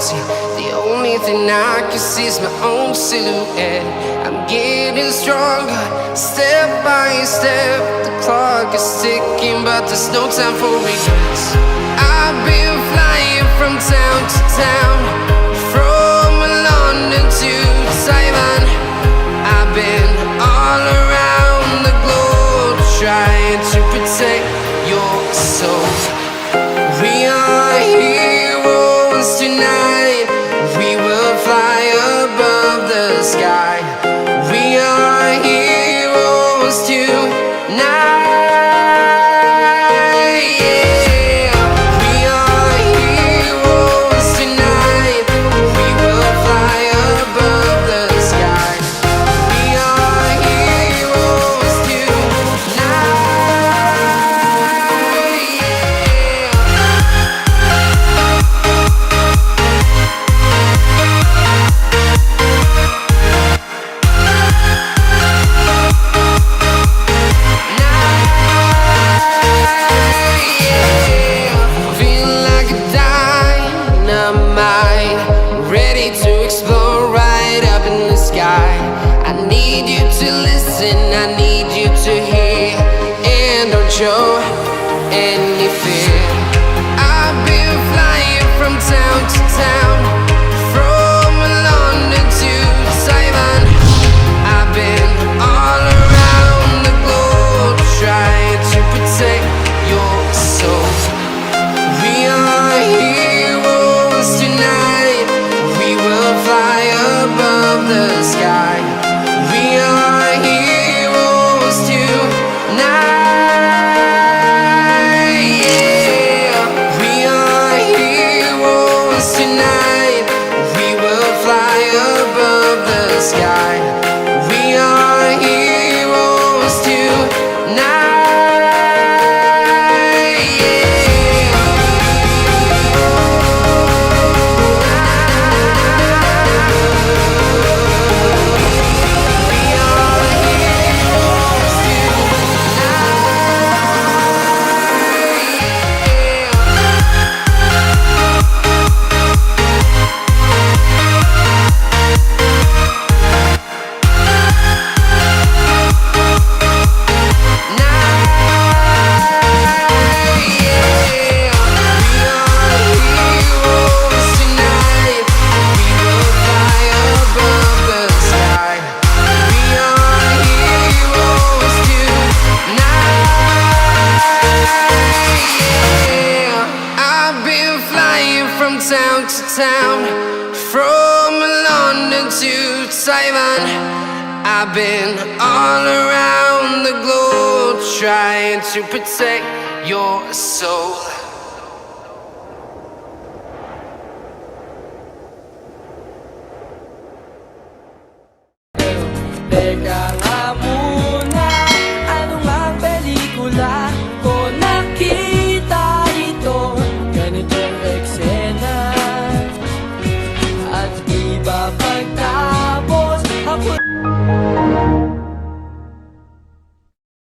monti. The only thing I can see is my own silhouette. I'm getting stronger, step by step. The clock is ticking, but there's no time for regrets. I've been flying from town to town, from London to Taiwan. I've been all around the globe, trying to protect your soul. We are heroes tonight. We will fly above the sky. We are heroes tonight. Yeah. We are heroes tonight. We will fly above the sky. We are heroes tonight. Ready to explore right up in the sky. I need you to listen, I need you to hear, and don't show any fear. I've been flying from town to town, from London to Taiwan. I've been all around the globe, trying to protect your soul. We are heroes tonight. We will fly above the sky. We are heroes tonight. Yeah. We are heroes tonight. We will fly above the sky. We are heroes tonight. Town to town, from London to Taiwan. I've been all around the globe, trying to protect your soul.